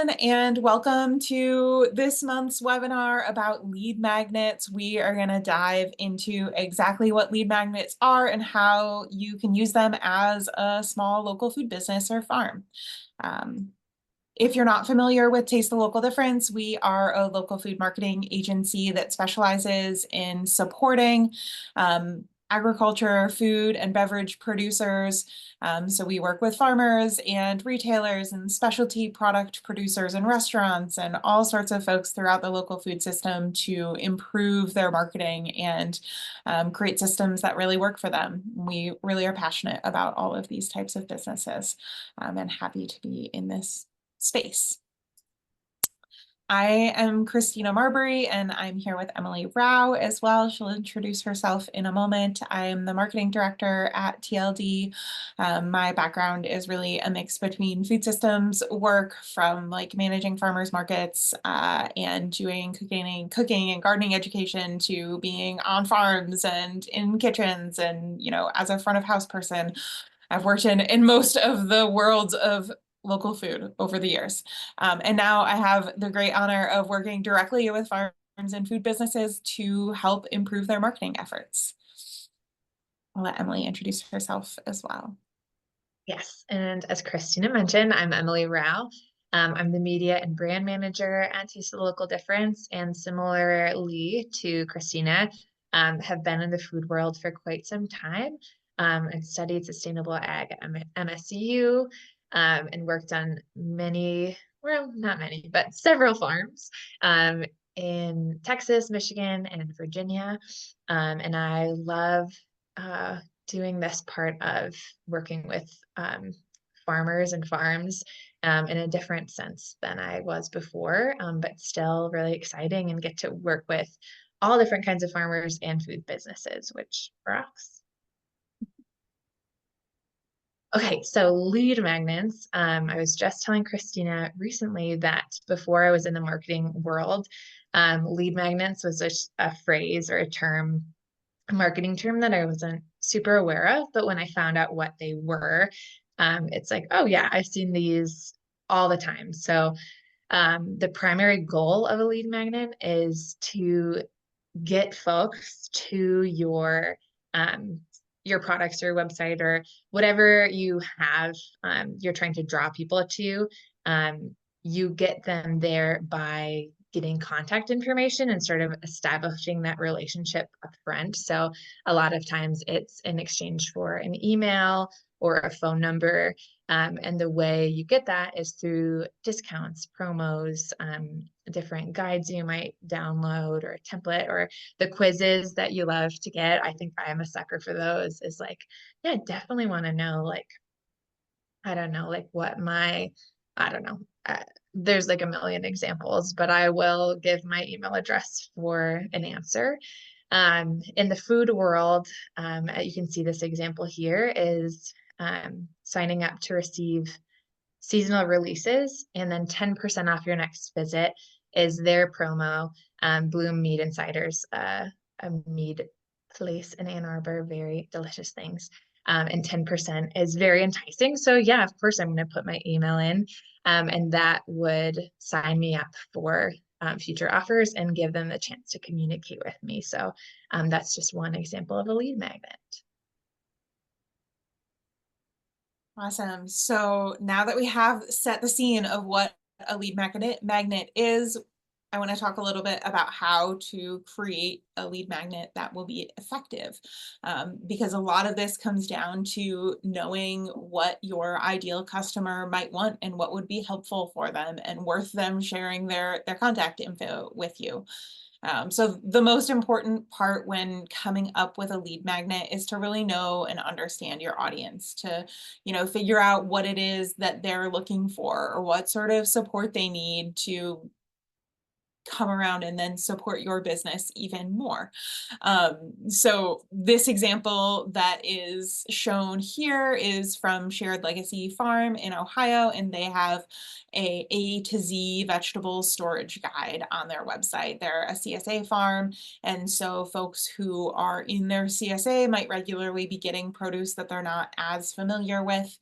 everyone, and welcome to this month's webinar about lead magnets. We are going to dive into exactly what lead magnets are and how you can use them as a small local food business or farm. If you're not familiar with Taste the Local Difference, we are a local food marketing agency that specializes in supporting agriculture, food, and beverage producers. So we work with farmers and retailers and specialty product producers and restaurants and all sorts of folks throughout the local food system to improve their marketing and create systems that really work for them. We really are passionate about all of these types of businesses and happy to be in this space. I am Christina Marbury, and I'm here with Emily Rao as well. She'll introduce herself in a moment. I'm the marketing director at TLD. My background is really a mix between food systems work, from like managing farmers markets and doing cooking and gardening education, to being on farms and in kitchens, and as a front of house person. I've worked in most of the worlds of local food over the years. And now I have the great honor of working directly with farms and food businesses to help improve their marketing efforts. I'll let Emily introduce herself as well. Yes, and as Christina mentioned, I'm Emily Rao. I'm the media and brand manager at Taste of the Local Difference, and similarly to Christina, have been in the food world for quite some time. I've studied sustainable ag at MSU, and worked on many, well, not many, but several farms in Texas, Michigan, and Virginia. And I love doing this part of working with farmers and farms in a different sense than I was before, but still really exciting, and get to work with all different kinds of farmers and food businesses, which rocks. Okay, so lead magnets. I was just telling Christina recently that before I was in the marketing world, lead magnets was a phrase or a term, a marketing term that I wasn't super aware of. But when I found out what they were, it's like, oh yeah, I've seen these all the time. So the primary goal of a lead magnet is to get folks to your products or website or whatever you have, you're trying to draw people to. You get them there by getting contact information and sort of establishing that relationship up front. So a lot of times it's in exchange for an email or a phone number. And the way you get that is through discounts, promos, different guides you might download, or a template, or the quizzes that you love to get. I think I am a sucker for those. Is like, yeah, I definitely want to know, like, I don't know, like what I don't know. There's like a million examples, but I will give my email address for an answer. In the food world, you can see this example here is signing up to receive seasonal releases, and then 10% off your next visit is their promo. Bloom Mead and Ciders, a mead place in Ann Arbor, very delicious things. And 10% is very enticing. So yeah, of course, I'm going to put my email in, and that would sign me up for future offers and give them the chance to communicate with me. So that's just one example of a lead magnet. Awesome. So now that we have set the scene of what a lead magnet is, I want to talk a little bit about how to create a lead magnet that will be effective, because a lot of this comes down to knowing what your ideal customer might want and what would be helpful for them and worth them sharing their contact info with you. So the most important part when coming up with a lead magnet is to really know and understand your audience, to, figure out what it is that they're looking for or what sort of support they need to come around and then support your business even more. So this example that is shown here is from Shared Legacy Farm in Ohio, and they have A to Z vegetable storage guide on their website. They're a CSA farm, and so folks who are in their CSA might regularly be getting produce that they're not as familiar with.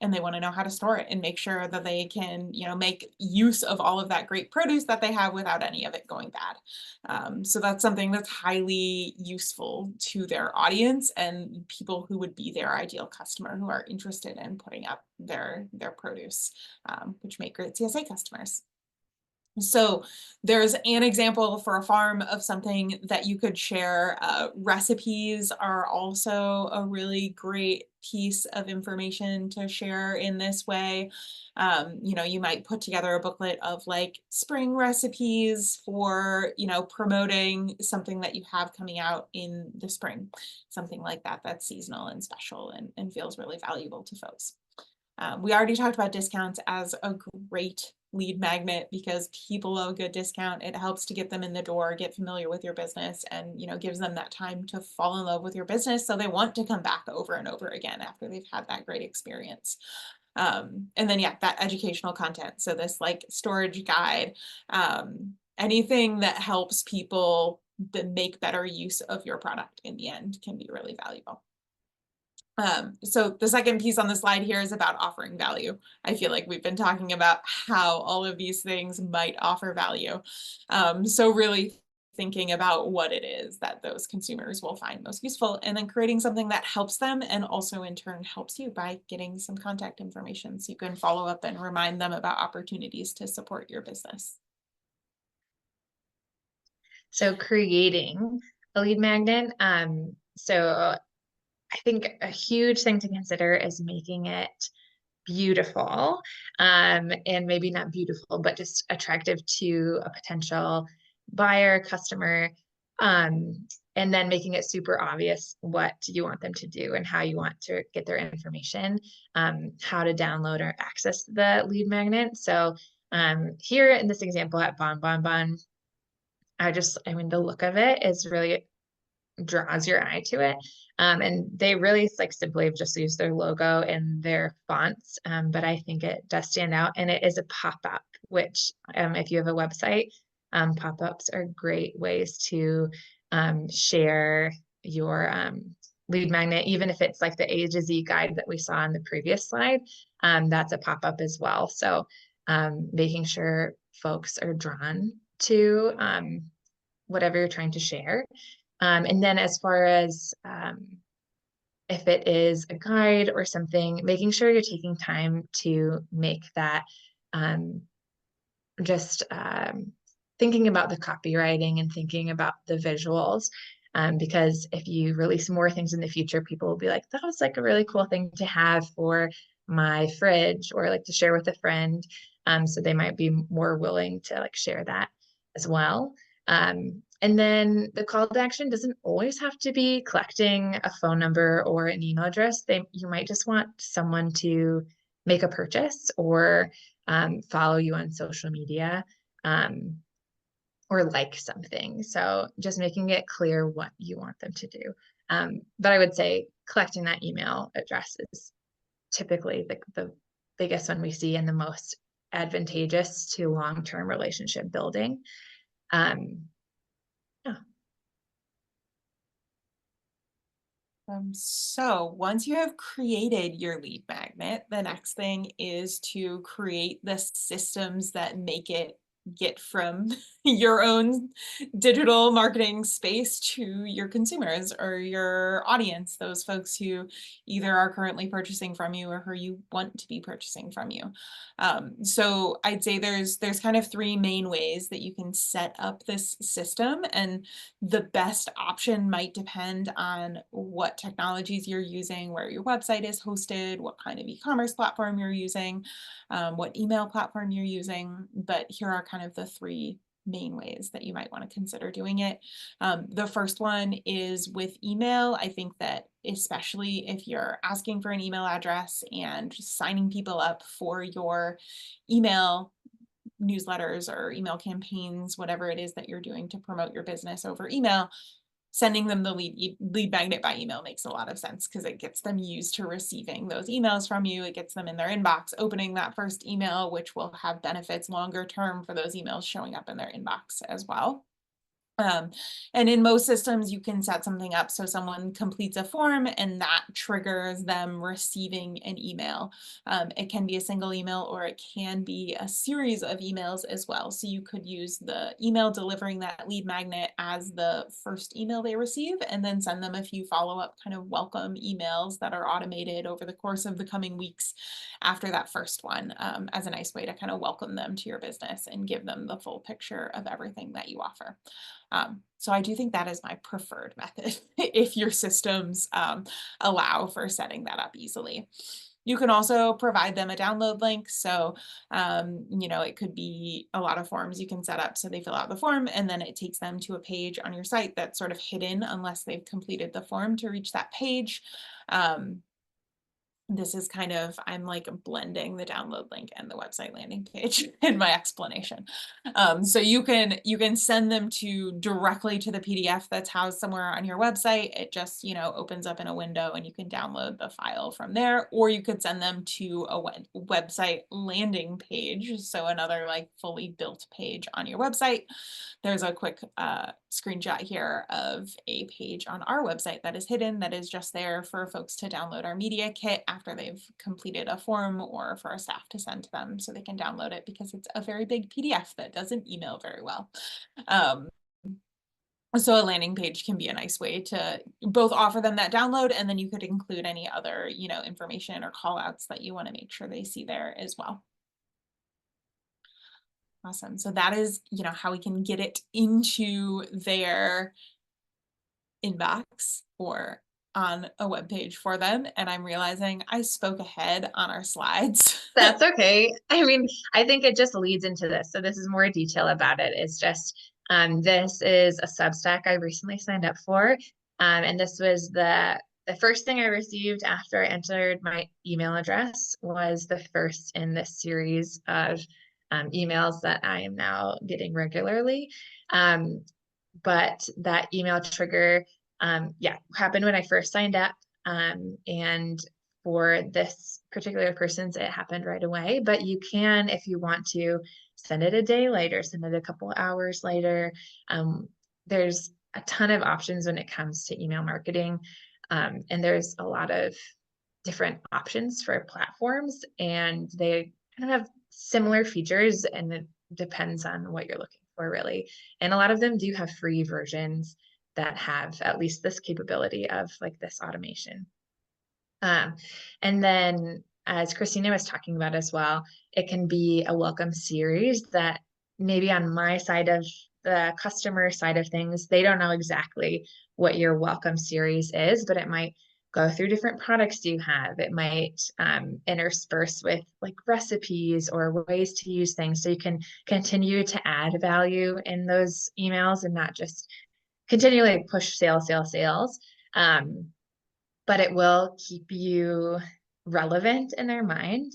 and they want to know how to store it and make sure that they can, make use of all of that great produce that they have without any of it going bad. So that's something that's highly useful to their audience and people who would be their ideal customer who are interested in putting up their produce, which make great CSA customers. So there's an example for a farm of something that you could share. Recipes are also a really great piece of information to share in this way. You might put together a booklet of like spring recipes for, promoting something that you have coming out in the spring, something like that that's seasonal and special and feels really valuable to folks. We already talked about discounts as a great lead magnet because people love a good discount. It helps to get them in the door, get familiar with your business, and gives them that time to fall in love with your business so they want to come back over and over again after they've had that great experience. And then that educational content. So this like storage guide, anything that helps people make better use of your product in the end can be really valuable. So the second piece on the slide here is about offering value. I feel like we've been talking about how all of these things might offer value. So really thinking about what it is that those consumers will find most useful and then creating something that helps them and also in turn helps you by getting some contact information so you can follow up and remind them about opportunities to support your business. So creating a lead magnet. So I think a huge thing to consider is making it beautiful, and maybe not beautiful, but just attractive to a potential buyer, customer, and then making it super obvious what you want them to do and how you want to get their information, how to download or access the lead magnet. So here in this example at Bon Bon Bon, the look of it is really draws your eye to it. And they really like simply just use their logo and their fonts. But I think it does stand out and it is a pop-up, which if you have a website, pop-ups are great ways to share your lead magnet, even if it's like the A to Z guide that we saw in the previous slide, that's a pop-up as well. So making sure folks are drawn to whatever you're trying to share. And then as far as if it is a guide or something, making sure you're taking time to make that thinking about the copywriting and thinking about the visuals. Because if you release more things in the future, people will be like, that was like a really cool thing to have for my fridge or like to share with a friend. So they might be more willing to like share that as well. And then the call to action doesn't always have to be collecting a phone number or an email address. You might just want someone to make a purchase or follow you on social media or like something. So just making it clear what you want them to do. But I would say collecting that email address is typically the biggest one we see and the most advantageous to long-term relationship building. So once you have created your lead magnet, the next thing is to create the systems that make it get from your own digital marketing space to your consumers or your audience, those folks who either are currently purchasing from you or who you want to be purchasing from you. So I'd say there's kind of three main ways that you can set up this system, and the best option might depend on what technologies you're using, where your website is hosted, what kind of e-commerce platform you're using, what email platform you're using. But here are kind of the three main ways that you might want to consider doing it. The first one is with email. I think that especially if you're asking for an email address and signing people up for your email newsletters or email campaigns, whatever it is that you're doing to promote your business over email, sending them the lead magnet by email makes a lot of sense because it gets them used to receiving those emails from you. It gets them in their inbox, opening that first email, which will have benefits longer term for those emails showing up in their inbox as well. And in most systems, you can set something up so someone completes a form and that triggers them receiving an email. It can be a single email or it can be a series of emails as well. So you could use the email delivering that lead magnet as the first email they receive, and then send them a few follow-up kind of welcome emails that are automated over the course of the coming weeks after that first one, as a nice way to kind of welcome them to your business and give them the full picture of everything that you offer. So I do think that is my preferred method if your systems allow for setting that up easily. You can also provide them a download link. So, you know, it could be a lot of forms you can set up so they fill out the form and then it takes them to a page on your site that's sort of hidden unless they've completed the form to reach that page. This is kind of, I'm like blending the download link and the website landing page in my explanation. So you can send them to directly to the PDF that's housed somewhere on your website. It just, you know, opens up in a window and you can download the file from there, or you could send them to a website landing page. So another like fully built page on your website. There's a quick screenshot here of a page on our website that is hidden, that is just there for folks to download our media kit after they've completed a form, or for our staff to send to them so they can download it because it's a very big PDF that doesn't email very well. So a landing page can be a nice way to both offer them that download, and then you could include any other, you know, information or call outs that you want to make sure they see there as well. Awesome. So that is, you know, how we can get it into their inbox or on a web page for them. And I'm realizing I spoke ahead on our slides. That's okay. I mean, I think it just leads into this. So this is more detail about it. It's just, this is a Substack I recently signed up for. And this was the first thing I received after I entered my email address, was the first in this series of emails that I am now getting regularly. But that email trigger, yeah, happened when I first signed up. And for this particular person's, it happened right away. But you can, if you want to, send it a day later, send it a couple hours later. There's a ton of options when it comes to email marketing. And there's a lot of different options for platforms, and they kind of have similar features, and it depends on what you're looking for, really. And a lot of them do have free versions that have at least this capability of like this automation. And then, as Christina was talking about as well, it can be a welcome series that maybe on my side of the customer side of things, they don't know exactly what your welcome series is, but it might go through different products you have. It might intersperse with like recipes or ways to use things, so you can continue to add value in those emails and not just continually push sales, sales, sales. But it will keep you relevant in their mind,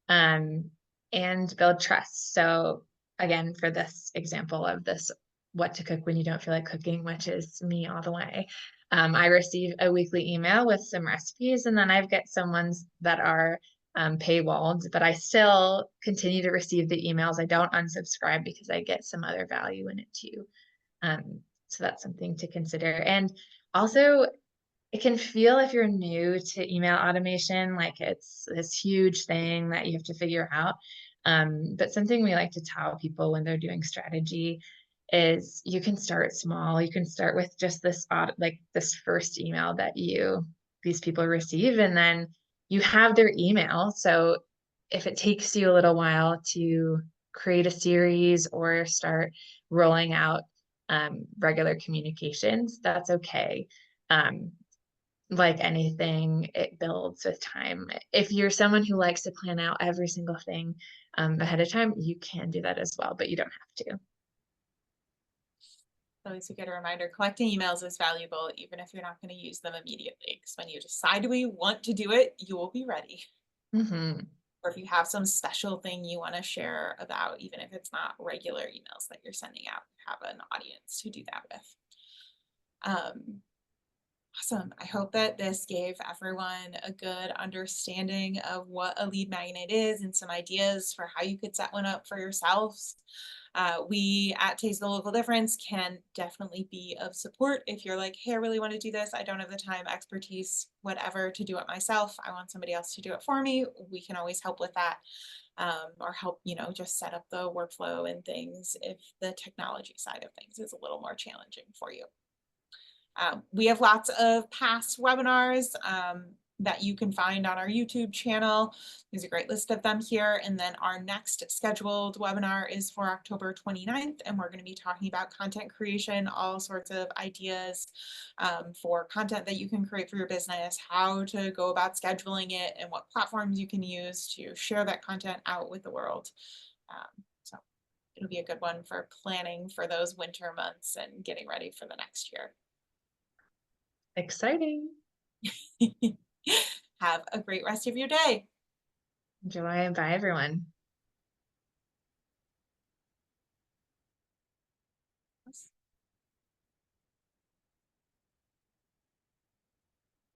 and build trust. So again, for this example of this, what to cook when you don't feel like cooking, which is me all the way. I receive a weekly email with some recipes, and then I've got some ones that are paywalled, but I still continue to receive the emails. I don't unsubscribe because I get some other value in it too. So that's something to consider. And also, it can feel, if you're new to email automation, like it's this huge thing that you have to figure out. But something we like to tell people when they're doing strategy is you can start small. You can start with just this like this first email that these people receive, and then you have their email. So if it takes you a little while to create a series or start rolling out regular communications, that's okay. Like anything, it builds with time. If you're someone who likes to plan out every single thing ahead of time, you can do that as well, but you don't have to. Always a good reminder, collecting emails is valuable, even if you're not going to use them immediately, because when you decide we want to do it, you will be ready. Mm-hmm. Or if you have some special thing you want to share about, even if it's not regular emails that you're sending out, you have an audience to do that with. Awesome. I hope that this gave everyone a good understanding of what a lead magnet is and some ideas for how you could set one up for yourselves. We at Taste the Local Difference can definitely be of support if you're like, hey, I really want to do this. I don't have the time, expertise, whatever to do it myself. I want somebody else to do it for me. We can always help with that, or help, just set up the workflow and things if the technology side of things is a little more challenging for you. We have lots of past webinars that you can find on our YouTube channel. There's a great list of them here. And then our next scheduled webinar is for October 29th, and we're going to be talking about content creation, all sorts of ideas for content that you can create for your business, how to go about scheduling it, and what platforms you can use to share that content out with the world. So it'll be a good one for planning for those winter months and getting ready for the next year. Exciting. Have a great rest of your day. Enjoy. Bye, everyone.